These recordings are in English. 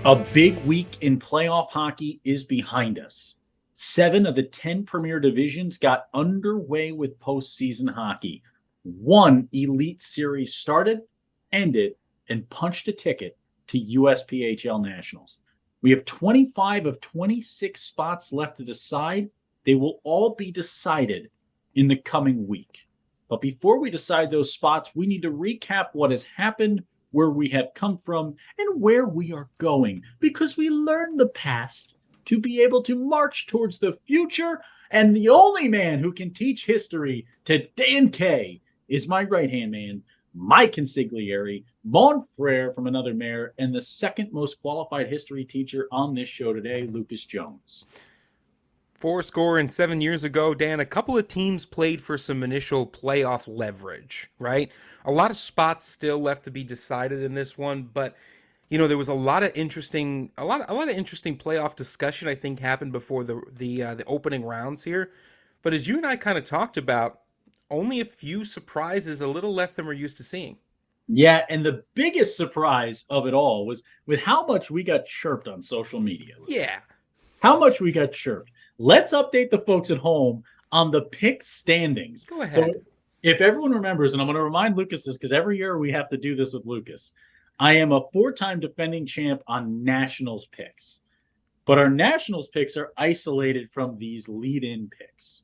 A big week in playoff hockey is behind us. 7 of the 10 premier divisions got underway with postseason hockey. One elite series started, ended, and punched a ticket to USPHL Nationals. We have 25 of 26 spots left to decide. They will all be decided in the coming week. But before we decide those spots, we need to recap what has happened, where we have come from, and where we are going, because we learned the past to be able to march towards the future. And the only man who can teach history to Dan K is my right-hand man, my consigliere, Mon Frere from Another Mayor, and the second most qualified history teacher on this show today, Lucas Jones. 7 years ago, Dan, a couple of teams played for some initial playoff leverage, right? A lot of spots still left to be decided in this one, but there was a lot of interesting playoff discussion I think happened before the opening rounds here. But as you and I kind of talked about, only a few surprises, a little less than we're used to seeing. Yeah, and the biggest surprise of it all was with how much we got chirped on social media. Yeah. How much we got chirped. Let's update the folks at home on the pick standings. Go ahead. So if everyone remembers, and I'm going to remind Lucas this because every year we have to do this with Lucas, I am a 4-time defending champ on Nationals picks. But our Nationals picks are isolated from these lead-in picks.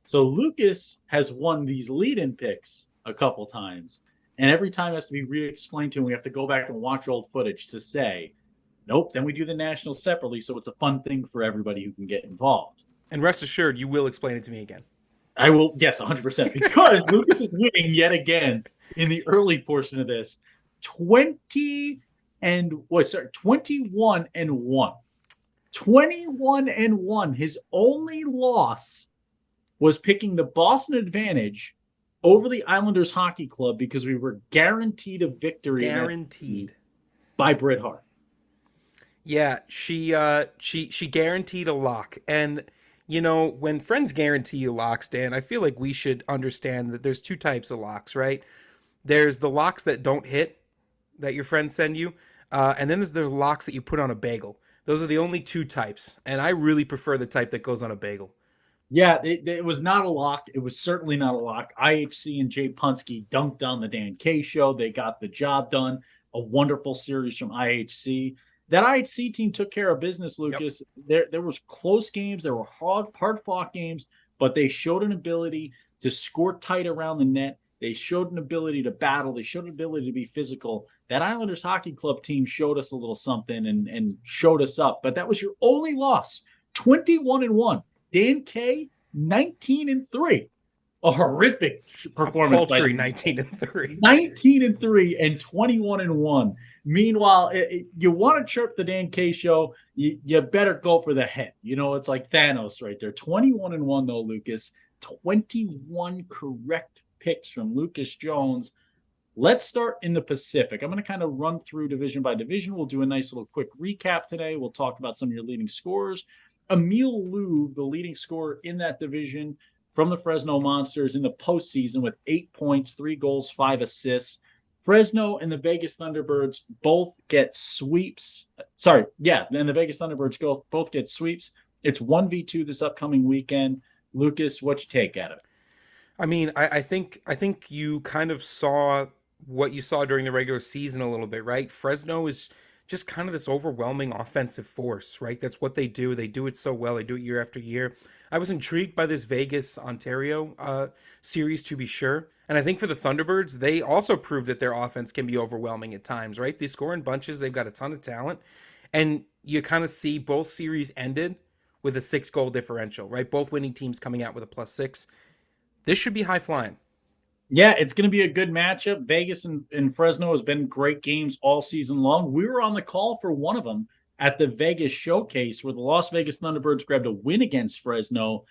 So Lucas has won these lead-in picks a couple times, and every time it has to be re-explained to him. We have to go back and watch old footage to say, nope, then we do the Nationals separately, so it's a fun thing for everybody who can get involved. And rest assured, you will explain it to me again. I will, yes, 100%, because Lucas is winning yet again in the early portion of this. 21 and 1. 21 and 1. His only loss was picking the Boston Advantage over the Islanders Hockey Club because we were guaranteed a victory. Guaranteed. By Bret Hart. Yeah, she guaranteed a lock. And when friends guarantee you locks, Dan, I feel like we should understand that there's two types of locks, right? There's the locks that don't hit that your friends send you, and then there's the locks that you put on a bagel. Those are the only two types, and I really prefer the type that goes on a bagel. Yeah, it was not a lock. It was certainly not a lock. IHC and Jay Punske dunked on the Dan K show. They got the job done. A wonderful series from IHC. That IHC team took care of business, Lucas. Yep. There was close games. There were hard-fought games, but they showed an ability to score tight around the net. They showed an ability to battle. They showed an ability to be physical. That Islanders Hockey Club team showed us a little something and showed us up. But that was your only loss. 21 and 1. Dan K, 19 and 3. A horrific performance. Paltry 19 and 3. 19 and 3 and 21 and 1. Meanwhile, you want to chirp the Dan K show, you better go for the head. It's like Thanos right there. 21 and 1 though, Lucas. 21 correct picks from Lucas Jones. Let's start in the Pacific. I'm going to kind of run through division by division. We'll do a nice little quick recap today. We'll talk about some of your leading scorers. Emile Louvre, the leading scorer in that division from the Fresno Monsters in the postseason with 8 points, 3 goals, 5 assists. Fresno and the Vegas Thunderbirds both get sweeps. And the Vegas Thunderbirds both get sweeps. It's 1v2 this upcoming weekend. Lucas, what you take at it? I mean, I think you kind of saw what you saw during the regular season a little bit, right? Fresno is just kind of this overwhelming offensive force, right? That's what they do. They do it so well. They do it year after year. I was intrigued by this Vegas-Ontario series, to be sure. And I think for the Thunderbirds, they also proved that their offense can be overwhelming at times, right? They score in bunches. They've got a ton of talent. And you kind of see both series ended with a 6-goal differential, right? Both winning teams coming out with a +6. This should be high flying. Yeah, it's going to be a good matchup. Vegas and Fresno has been great games all season long. We were on the call for one of them at the Vegas showcase where the Las Vegas Thunderbirds grabbed a win against Fresno.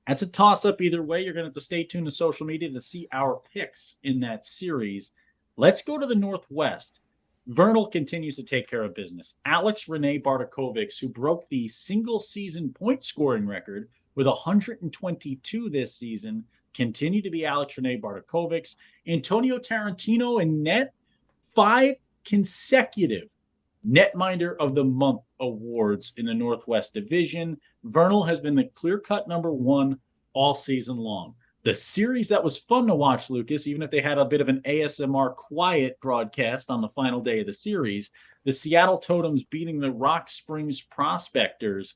That's a toss-up either way. You're going to have to stay tuned to social media to see our picks in that series. Let's go to the Northwest. Vernal continues to take care of business. Alex Rene Bartkovics, who broke the single-season point-scoring record with 122 this season, continue to be Alex Rene Bartkovics. Antonio Tarantino in net, 5 consecutive Netminder of the Month awards in the Northwest Division. Vernal has been the clear cut number one all season long. The series that was fun to watch, Lucas, even if they had a bit of an ASMR quiet broadcast on the final day of the series, the Seattle Totems beating the Rock Springs Prospectors.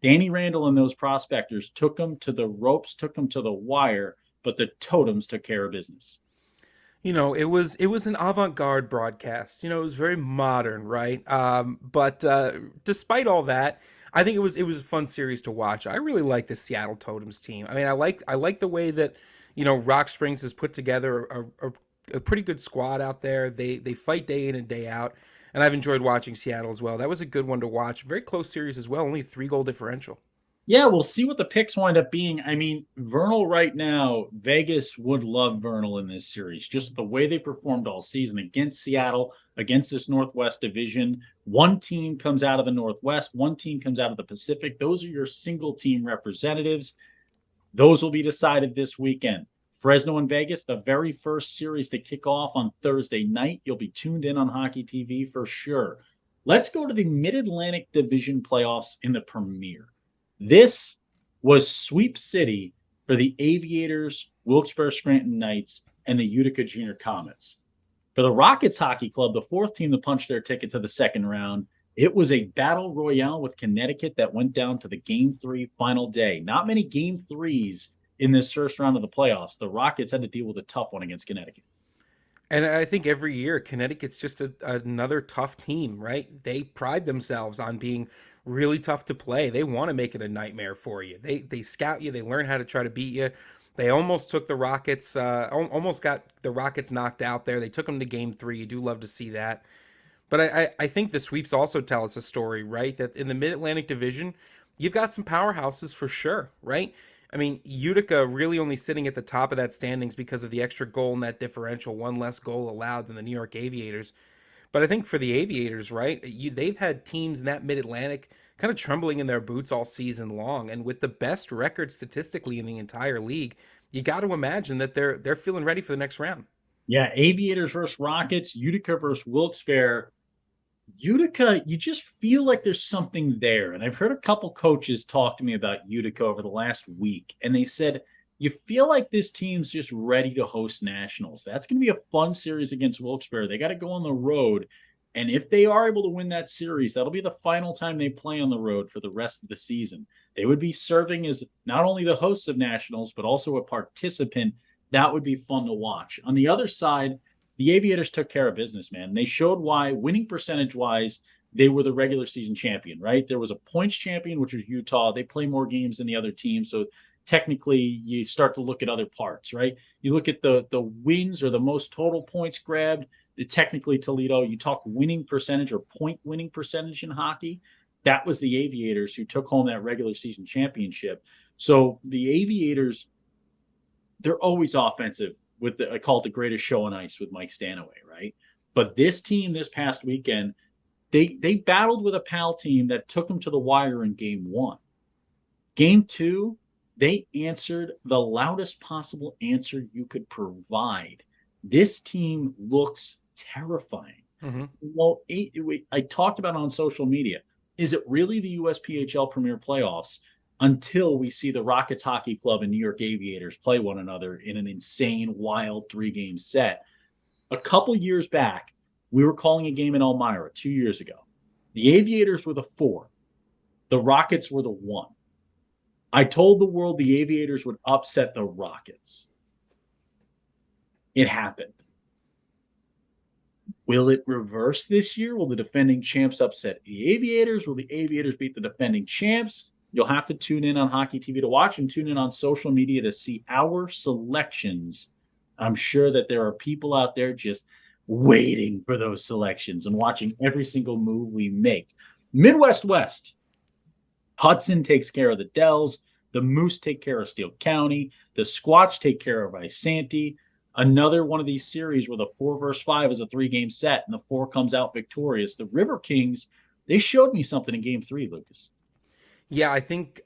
Danny Randall and those prospectors took them to the ropes, took them to the wire, but the Totems took care of business. It was an avant-garde broadcast. It was very modern, right? But despite all that, I think it was a fun series to watch. I really like the Seattle Totems team. I mean, I like the way that Rock Springs has put together a pretty good squad out there. They fight day in and day out, and I've enjoyed watching Seattle as well. That was a good one to watch. Very close series as well. Only 3 goal differential. Yeah, we'll see what the picks wind up being. I mean, Vernal right now, Vegas would love Vernal in this series. Just the way they performed all season against Seattle, against this Northwest division. One team comes out of the Northwest, one team comes out of the Pacific. Those are your single team representatives. Those will be decided this weekend. Fresno and Vegas, the very first series to kick off on Thursday night. You'll be tuned in on Hockey TV for sure. Let's go to the Mid Atlantic Division playoffs in the Premier. This was sweep city for the Aviators, Wilkes-Barre Scranton Knights, and the Utica Junior Comets. For the Rockets Hockey Club, the fourth team to punch their ticket to the second round, it was a battle royale with Connecticut that went down to the Game 3 final day. Not many Game 3s in this first round of the playoffs. The Rockets had to deal with a tough one against Connecticut. And I think every year Connecticut's just another tough team, right? They pride themselves on being really tough to play. They want to make it a nightmare for you. They scout you. They learn how to try to beat you. They almost took the Rockets, almost got the Rockets knocked out there. They took them to Game 3. You do love to see that. But I think the sweeps also tell us a story, right? That in the Mid Atlantic Division, you've got some powerhouses for sure, right? I mean, Utica really only sitting at the top of that standings because of the extra goal net differential, one less goal allowed than the New York Aviators. But I think for the Aviators, right, they've had teams in that Mid Atlantic kind of trembling in their boots all season long, and with the best record statistically in the entire league, you got to imagine that they're feeling ready for the next round. Yeah, Aviators versus Rockets, Utica versus Wilkes-Barre. Utica, you just feel like there's something there. And I've heard a couple coaches talk to me about Utica over the last week, and they said, you feel like this team's just ready to host nationals. That's going to be a fun series against Wilkes-Barre. They got to go on the road. And if they are able to win that series, that'll be the final time they play on the road for the rest of the season. They would be serving as not only the hosts of nationals, but also a participant. That would be fun to watch. On the other side, the Aviators took care of business, man. They showed why, winning percentage wise, they were the regular season champion, right? There was a points champion, which was Utah. They play more games than the other team. So technically, you start to look at other parts, right? You look at the wins or the most total points grabbed. Technically, Toledo, you talk winning percentage or point winning percentage in hockey. That was the Aviators who took home that regular season championship. So the Aviators, they're always offensive with I call it the greatest show on ice with Mike Stanaway, right? But this team this past weekend, they battled with a PAL team that took them to the wire in game one. Game two, they answered the loudest possible answer you could provide. This team looks terrifying. Mm-hmm. Well, I talked about it on social media. Is it really the USPHL Premier Playoffs until we see the Rockets Hockey Club and New York Aviators play one another in an insane, wild 3-game set? A couple years back, we were calling a game in Elmira 2 years ago. The Aviators were the 4. The Rockets were the 1. I told the world the Aviators would upset the Rockets. It happened. Will it reverse this year? Will the defending champs upset the Aviators? Will the Aviators beat the defending champs? You'll have to tune in on Hockey TV to watch and tune in on social media to see our selections. I'm sure that there are people out there just waiting for those selections and watching every single move we make. Midwest West. Hudson takes care of the Dells. The Moose take care of Steele County. The Squatch take care of Isanti. Another one of these series where the 4 versus 5 is a 3-game set and the 4 comes out victorious. The River Kings, they showed me something in game 3, Lucas. Yeah, I think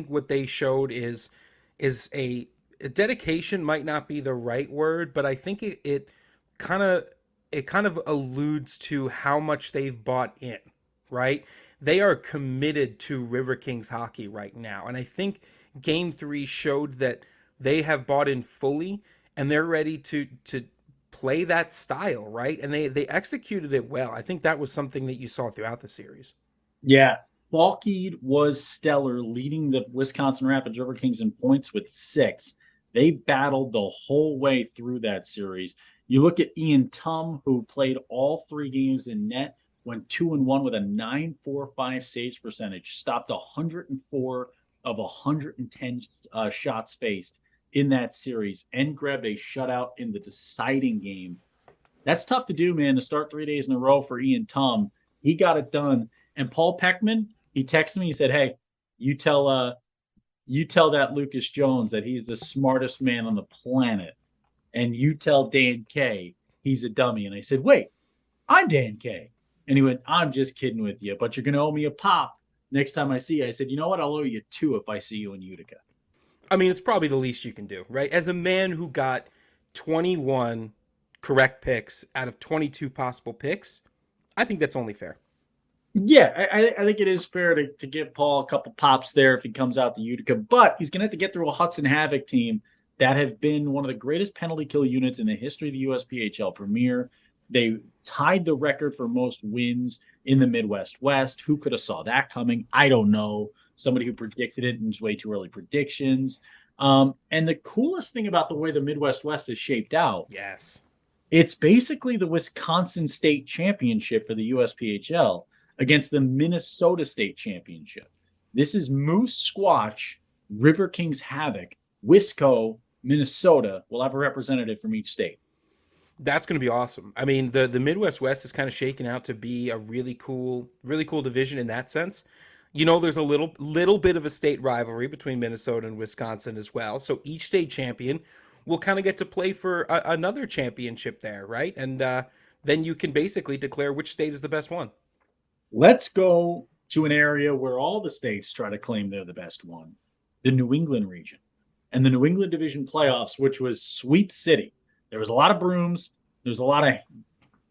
what they showed is a dedication might not be the right word, but I think it kind of it kind of alludes to how much they've bought in, right? They are committed to River Kings hockey right now. And I think game 3 showed that they have bought in fully and they're ready to play that style, right? And they executed it well. I think that was something that you saw throughout the series. Yeah, Falkede was stellar, leading the Wisconsin Rapids River Kings in points with 6. They battled the whole way through that series. You look at Ian Tum, who played all 3 games in net, went 2-1 with a 9.45 saves percentage, stopped 104 of 110 shots faced in that series, and grabbed a shutout in the deciding game. That's tough to do, man, to start 3 days in a row for Ian Tum. He got it done. And Paul Peckman, he texted me, he said, "Hey, you tell you tell that Lucas Jones that he's the smartest man on the planet. And you tell Dan K he's a dummy." And I said, "Wait, I'm Dan K." And he went, "I'm just kidding with you, but you're gonna owe me a pop next time I see you." I said, "You know what? I'll owe you 2 if I see you in Utica." I mean, it's probably the least you can do, right? As a man who got 21 correct picks out of 22 possible picks, I think that's only fair. Yeah, I think it is fair to give Paul a couple pops there if he comes out to Utica, but he's going to have to get through a Hudson Havoc team that have been one of the greatest penalty kill units in the history of the USPHL Premier. They tied the record for most wins in the Midwest West. Who could have saw that coming? I don't know. Somebody who predicted it in his way too early predictions. And the coolest thing about the way the Midwest West is shaped out, Yes. it's basically the Wisconsin State Championship for the USPHL against the Minnesota State Championship. This is Moose Squatch, River Kings Havoc, Wisco, Minnesota will have a representative from each state. That's going to be awesome. I mean, the Midwest West is kind of shaking out to be a really cool division in that sense. You know, there's a little bit of a state rivalry between Minnesota and Wisconsin as well. So each state champion will kind of get to play for another championship there, right? And then you can basically declare which state is the best one. Let's go to an area where all the states try to claim they're the best one, the New England region. And the New England Division playoffs, which was Sweep City. There was a lot of brooms. There was a lot of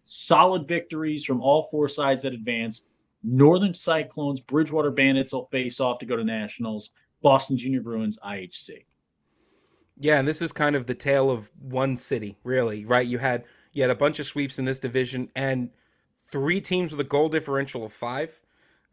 solid victories from all 4 sides that advanced. Northern Cyclones, Bridgewater Bandits will face off to go to nationals. Boston Junior Bruins, IHC. Yeah, and this is kind of the tale of one city, really, right? You had a bunch of sweeps in this division, and 3 teams with a goal differential of 5.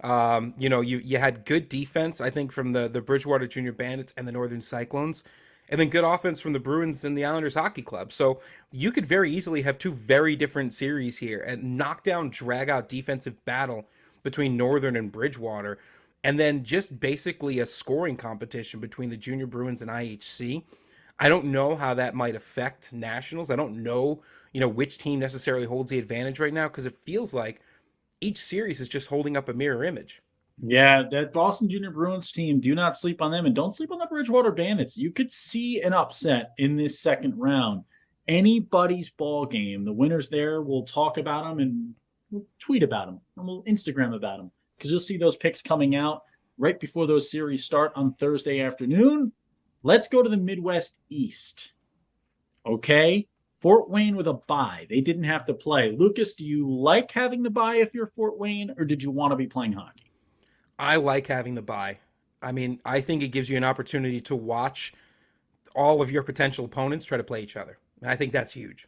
You know, you had good defense, I think, from the Bridgewater Junior Bandits and the Northern Cyclones, and then good offense from the Bruins and the Islanders Hockey Club. So you could very easily have 2 very different series here, and knockdown, drag out defensive battle between Northern and Bridgewater, and then just basically a scoring competition between the Junior Bruins and IHC. I don't know how that might affect nationals. I don't know, which team necessarily holds the advantage right now because it feels like each series is just holding up a mirror image. Yeah, that Boston Junior Bruins team, do not sleep on them and don't sleep on the Bridgewater Bandits. You could see an upset in this second round. Anybody's ball game. The winners there will talk about them and we'll tweet about them and we'll Instagram about them because you'll see those picks coming out right before those series start on Thursday afternoon. Let's go to the Midwest East. Okay. Fort Wayne with a bye. They didn't have to play. Lucas, do you like having the bye if you're Fort Wayne or did you want to be playing hockey? I like having the bye. I mean, I think it gives you an opportunity to watch all of your potential opponents try to play each other. And I think that's huge.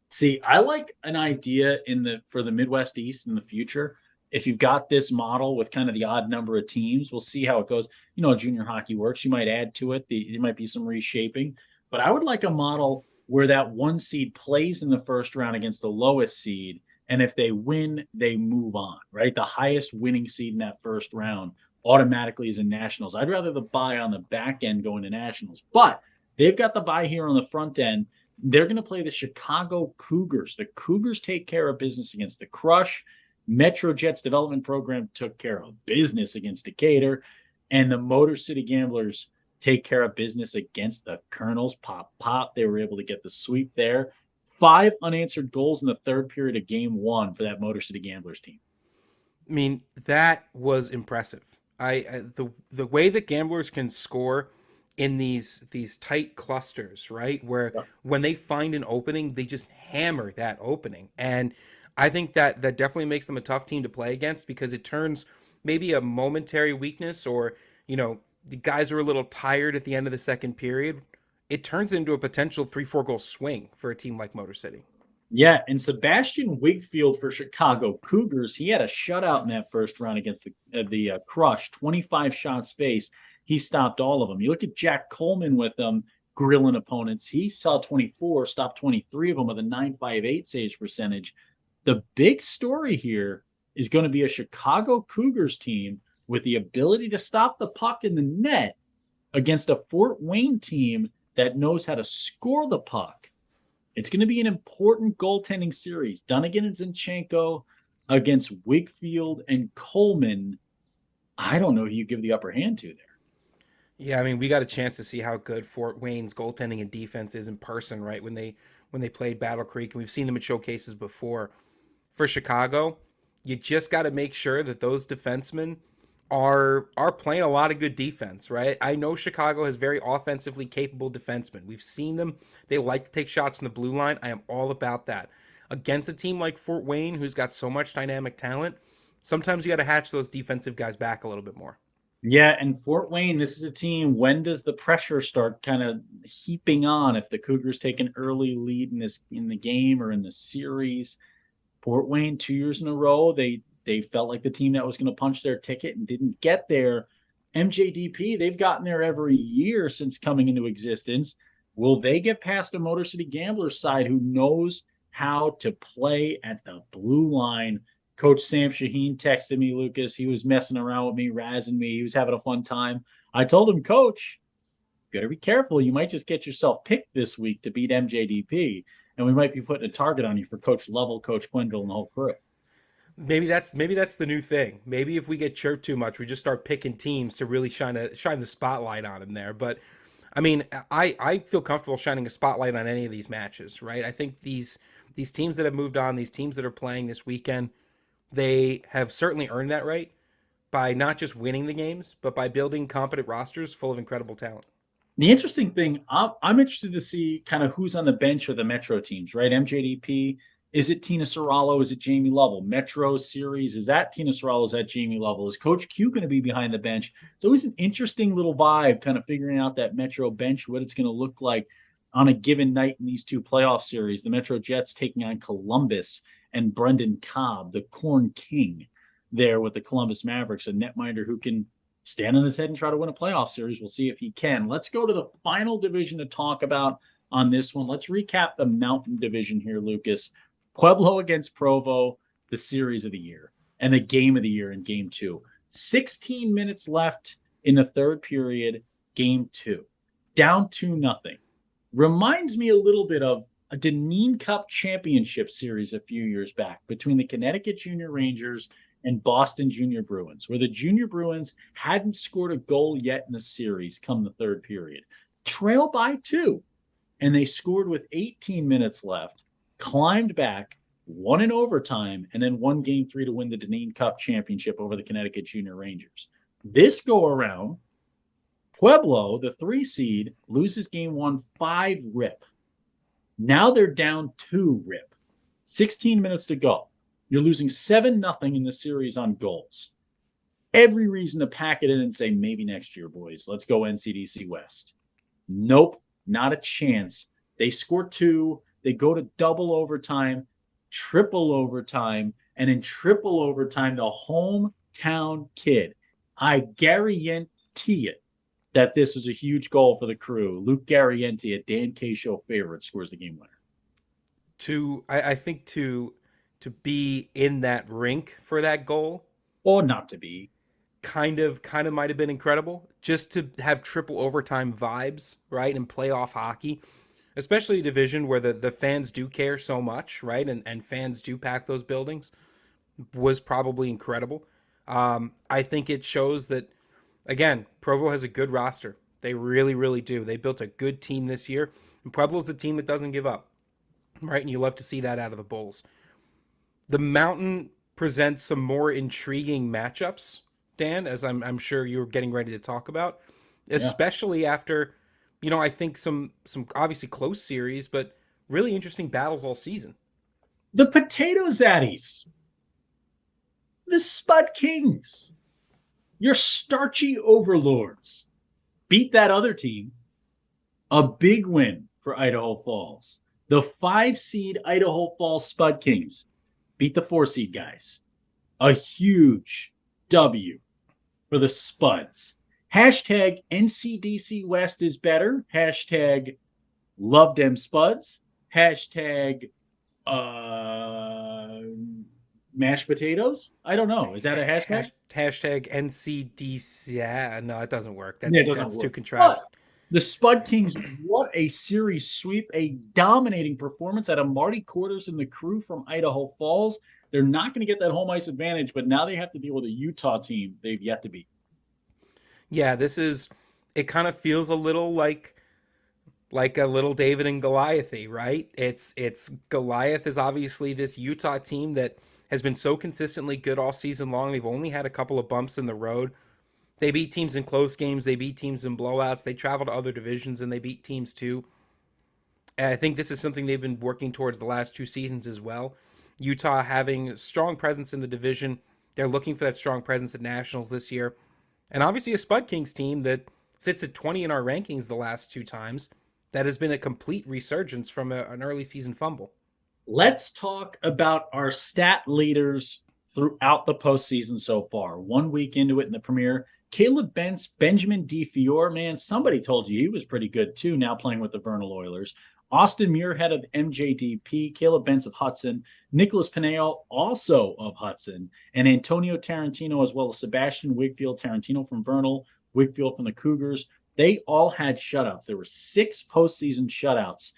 See, I like an idea in the for the Midwest East in the future. If you've got this model with kind of the odd number of teams, we'll see how it goes. You know, how junior hockey works. You might add to it. There might be some reshaping, but I would like a model where that 1 seed plays in the first round against the lowest seed, and if they win, they move on. Right, the highest winning seed in that first round automatically is in nationals. I'd rather the bye on the back end go into nationals, but they've got the bye here on the front end. They're going to play the Chicago Cougars. The Cougars take care of business against the Crush. MetroJet's development program took care of business against Decatur. And the Motor City Gamblers take care of business against the Colonels. Pop, pop. They were able to get the sweep there. 5 unanswered goals in the third period of game 1 for that Motor City Gamblers team. I mean, that was impressive. The way that gamblers can score in these tight clusters, right? Where when they find an opening, they just hammer that opening. And I think that that definitely makes them a tough team to play against because it turns maybe a momentary weakness or, the guys are a little tired at the end of the second period. It turns into a potential 3-4 goal swing for a team like Motor City. Yeah, and Sebastian Wigfield for Chicago Cougars, he had a shutout in that first round against the Crush, 25 shots faced. He stopped all of them. You look at Jack Coleman with them grilling opponents. He saw 24, stopped 23 of them with a 9.58 saves percentage. The big story here is going to be a Chicago Cougars team with the ability to stop the puck in the net against a Fort Wayne team that knows how to score the puck. It's going to be an important goaltending series. Dunnigan and Zinchenko against Wigfield and Coleman. I don't know who you give the upper hand to there. Yeah, I mean, we got a chance to see how good Fort Wayne's goaltending and defense is in person, right? When they played Battle Creek, and we've seen them at showcases before. For Chicago, you just got to make sure that those defensemen are playing a lot of good defense, right? I know Chicago has very offensively capable defensemen. We've seen them. They like to take shots in the blue line. I am all about that. Against a team like Fort Wayne, who's got so much dynamic talent, sometimes you got to hatch those defensive guys back a little bit more. Yeah, and Fort Wayne, this is a team. When does the pressure start kind of heaping on if the Cougars take an early lead in the game or in the series? Fort Wayne, 2 years in a row, they felt like the team that was going to punch their ticket and didn't get there. MJDP, they've gotten there every year since coming into existence. Will they get past a Motor City Gamblers side who knows how to play at the blue line? Coach Sam Shaheen texted me, Lucas. He was messing around with me, razzing me. He was having a fun time. I told him, Coach, you better be careful. You might just get yourself picked this week to beat MJDP, and we might be putting a target on you for Coach Lovell, Coach Quindle, and the whole crew. Maybe that's the new thing. Maybe if we get chirped too much, we just start picking teams to really shine the spotlight on them there. But I mean, I feel comfortable shining a spotlight on any of these matches, right? I think these teams that have moved on, these teams that are playing this weekend, they have certainly earned that right by not just winning the games, but by building competent rosters full of incredible talent. The interesting thing, I'm interested to see kind of who's on the bench for the Metro teams, right? MJDP, is it Tina Serralo? Is it Jamie Lovell? Metro series, is that Tina Serralo? Is that Jamie Lovell? Is Coach Q going to be behind the bench? It's always an interesting little vibe, kind of figuring out that Metro bench, what it's going to look like on a given night in these two playoff series. The Metro Jets taking on Columbus and Brendan Cobb, the Corn King, there with the Columbus Mavericks, a netminder who can stand on his head and try to win a playoff series. We'll see if he can. Let's go to the final division to talk about on this one. Let's recap the Mountain Division here, Lucas. Pueblo against Provo, the series of the year and the game of the year in game two. 16 minutes left in the third period, game two. Down 2-0. Reminds me a little bit of a Deneen Cup championship series a few years back between the Connecticut Junior Rangers and Boston Junior Bruins, where the Junior Bruins hadn't scored a goal yet in the series come the third period. Trail by 2, and they scored with 18 minutes left, climbed back, won in overtime, and then won game 3 to win the Deneen Cup championship over the Connecticut Junior Rangers. This go around, Pueblo, the 3 seed, loses game 1 5-rip. Now they're down 2-rip. 16 minutes to go. You're losing 7-0 in the series on goals. Every reason to pack it in and say, maybe next year, boys. Let's go NCDC West. Nope, not a chance. They score 2. They go to double overtime, triple overtime, and in triple overtime, the hometown kid. I guarantee it that this was a huge goal for the crew. Luke Garrienti, a Dan K Show favorite, scores the game winner. I think to be in that rink for that goal Or not to be. kind of might have been incredible just to have triple overtime vibes, right? And playoff hockey, especially a division where the fans do care so much, right? And fans do pack those buildings was probably incredible. I think it shows that, again, Provo has a good roster. They really, really do. They built a good team this year. And Pueblo's a team that doesn't give up, right? And you love to see that out of the Bulls. The Mountain presents some more intriguing matchups, Dan, as I'm sure you're getting ready to talk about. Yeah. especially after, I think some obviously close series, but really interesting battles all season. The Potato Zaddies, the Spud Kings, your starchy overlords beat that other team. A big win for Idaho Falls. The 5 seed Idaho Falls Spud Kings beat the 4 seed guys. A huge W for the Spuds. Hashtag NCDC West is better. Hashtag love them Spuds. Hashtag uh mashed potatoes. I don't know. Is that a hashtag? Hashtag NCDC. Yeah, no, it doesn't work. Yeah, it doesn't That's too work. contrived. But the Spud Kings, what a series sweep, a dominating performance out of Marty Quarters and the crew from Idaho Falls. They're not going to get that home ice advantage, but now they have to deal with a Utah team they've yet to beat. Yeah, this is. It kind of feels a little like a little David and Goliathy, right? It's Goliath is obviously this Utah team that has been so consistently good all season long. They've only had a couple of bumps in the road. They beat teams in close games. They beat teams in blowouts. They travel to other divisions and they beat teams too. And I think this is something they've been working towards the last 2 seasons as well. Utah having a strong presence in the division. They're looking for that strong presence at nationals this year. And obviously a Spud Kings team that sits at 20 in our rankings the last 2 times. That has been a complete resurgence from an early season fumble. Let's talk about our stat leaders throughout the postseason so far. 1 week into it in the Premier, Caleb Bentz, Benjamin DeFiore, man, somebody told you he was pretty good too, now playing with the Vernal Oilers. Austin Muirhead of MJDP, Caleb Bentz of Hudson, Nicholas Pineo also of Hudson, and Antonio Tarantino, as well as Sebastian Wigfield, Tarantino from Vernal, Wigfield from the Cougars. They all had shutouts. There were 6 postseason shutouts.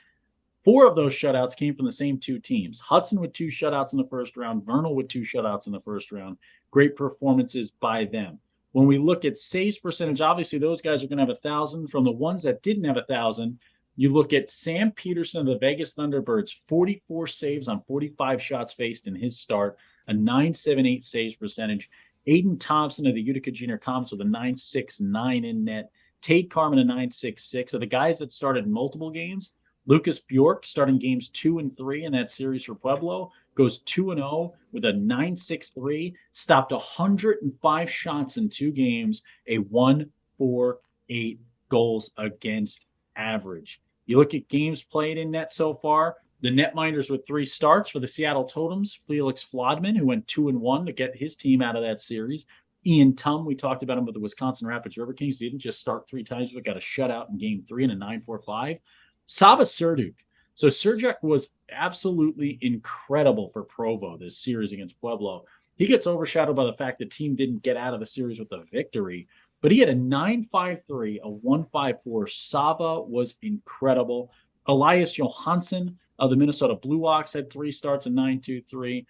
4 of those shutouts came from the same 2 teams. Hudson with 2 shutouts in the first round, Vernal with 2 shutouts in the first round. Great performances by them. When we look at saves percentage, obviously those guys are going to have 1,000. From the ones that didn't have 1,000, you look at Sam Peterson of the Vegas Thunderbirds, 44 saves on 45 shots faced in his start, a 9.78 saves percentage. Aiden Thompson of the Utica Junior Comets with a 9.69 in net. Tate Carmen a 9.66. Of the guys that started multiple games, Lucas Bjork, starting games 2 and 3 in that series for Pueblo, goes 2-0 with a 9.63, stopped 105 shots in 2 games, a 1.48 goals against average. You look at games played in net so far, the netminders with 3 starts for the Seattle Totems, Felix Flodman, who went 2-1 to get his team out of that series. Ian Tum, we talked about him with the Wisconsin Rapids River Kings. He didn't just start 3 times, but got a shutout in game 3 and a 9.45. Sava Serduk. So Serjuk was absolutely incredible for Provo this series against Pueblo. He gets overshadowed by the fact the team didn't get out of the series with a victory, but he had a 9.53, a 1.54. Sava was incredible. Elias Johansson of the Minnesota Blue Ox had 3 starts, a 9.23.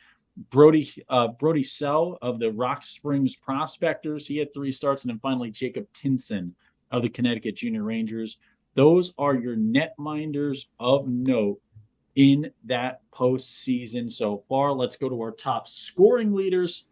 Brody Sell of the Rock Springs Prospectors, he had 3 starts, and then finally Jacob Tinson of the Connecticut Junior Rangers. Those are your netminders of note in that postseason so far. Let's go to our top scoring leaders.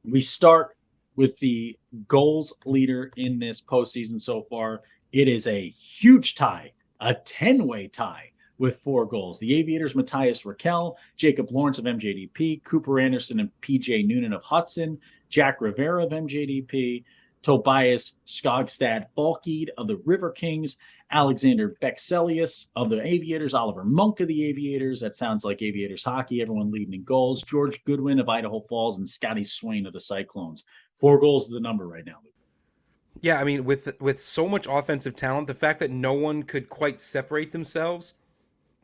We start with the goals leader in this postseason so far. It is a huge tie, a 10-way tie with 4 goals. The Aviators, Matthias Raquel, Jacob Lawrence of MJDP, Cooper Anderson and PJ Noonan of Hudson, Jack Rivera of MJDP, Tobias Skogstad Falkeed of the River Kings, Alexander Bexelius of the Aviators, Oliver Monk of the Aviators. That sounds like Aviators hockey, everyone leading in goals. George Goodwin of Idaho Falls and Scotty Swain of the Cyclones. 4 goals is the number right now. Yeah, I mean, with so much offensive talent, the fact that no one could quite separate themselves,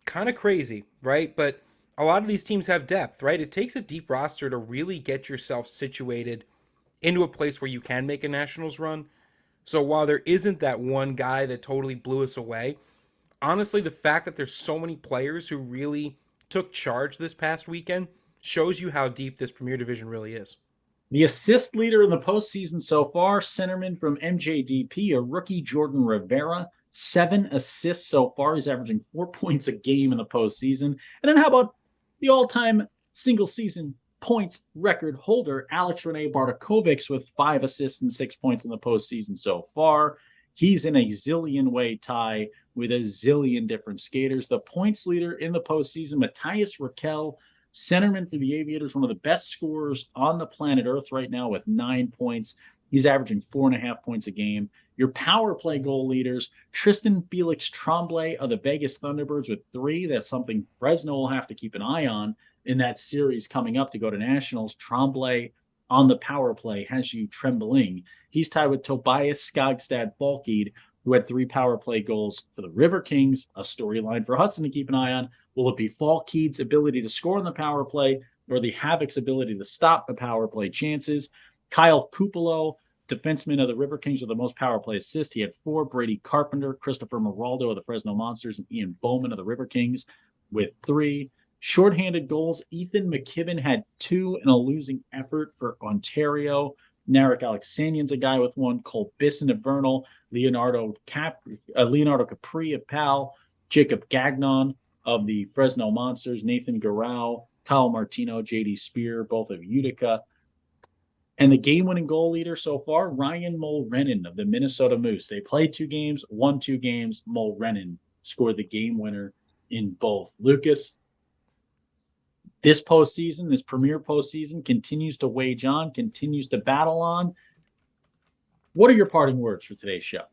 kind of crazy, right? But a lot of these teams have depth, right? It takes a deep roster to really get yourself situated into a place where you can make a Nationals run. So while there isn't that one guy that totally blew us away, honestly, the fact that there's so many players who really took charge this past weekend shows you how deep this Premier Division really is. The assist leader in the postseason so far, centerman from MJDP, a rookie Jordan Rivera, 7 assists so far. He's averaging 4 points a game in the postseason. And then how about the all-time single season points record holder, Alex Rene Bartakovics, with 5 assists and 6 points in the postseason so far. He's in a zillion way tie with a zillion different skaters. The points leader in the postseason, Matthias Raquel, centerman for the Aviators, one of the best scorers on the planet Earth right now with 9 points. He's averaging 4.5 points a game. Your power play goal leaders, Tristan Felix Tremblay of the Vegas Thunderbirds with 3. That's something Fresno will have to keep an eye on in that series coming up to go to Nationals. Tremblay on the power play has you trembling. He's tied with Tobias Skogstad Falkeid, who had 3 power play goals for the River Kings. A storyline for Hudson to keep an eye on. Will it be Falkeid's ability to score on the power play or the Havoc's ability to stop the power play chances? Kyle Kupalo, defenseman of the River Kings with the most power play assists. He had 4. Brady Carpenter, Christopher Moraldo of the Fresno Monsters, and Ian Bowman of the River Kings with 3. Shorthanded goals, Ethan McKibben had 2 in a losing effort for Ontario. Narek Alexanian's a guy with 1. Cole Bisson of Vernal, Leonardo Capri of Pal, Jacob Gagnon of the Fresno Monsters, Nathan Garau, Kyle Martino, JD Spear, both of Utica. And the game-winning goal leader so far, Ryan Mulrennan of the Minnesota Moose. They played 2 games, won 2 games. Mulrennan scored the game winner in both. Lucas, this postseason, this premier postseason, continues to wage on, continues to battle on. What are your parting words for today's show?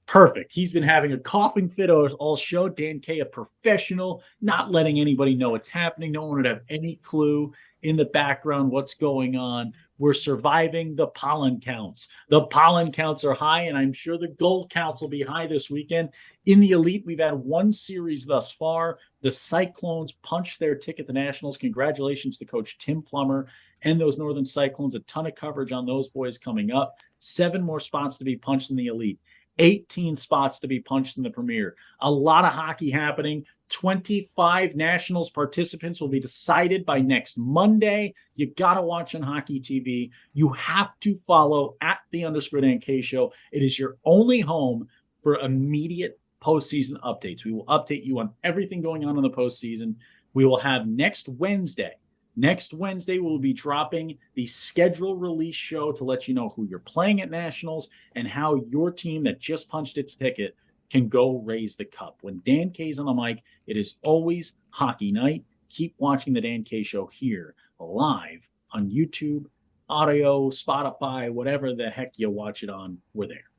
Perfect. He's been having a coughing fit all show. Dan K, a professional, not letting anybody know what's happening. No one would have any clue in the background what's going on. We're surviving the pollen counts. The pollen counts are high, and I'm sure the goal counts will be high this weekend. In the Elite, we've had 1 series thus far. The Cyclones punched their ticket to Nationals. Congratulations to Coach Tim Plummer and those Northern Cyclones. A ton of coverage on those boys coming up. 7 more spots to be punched in the Elite. 18 spots to be punched in the Premier. A lot of hockey happening. 25 Nationals participants will be decided by next Monday. You got to watch on Hockey TV. You have to follow at @the_Dan Show. It is your only home for immediate postseason updates. We will update you on everything going on in the postseason. We will have next Wednesday, we'll be dropping the schedule release show to let you know who you're playing at Nationals and how your team that just punched its ticket can go raise the cup. When Dan K's on the mic, it is always hockey night. Keep watching the Dan K Show here live on YouTube, audio, Spotify, whatever the heck you watch it on. We're there.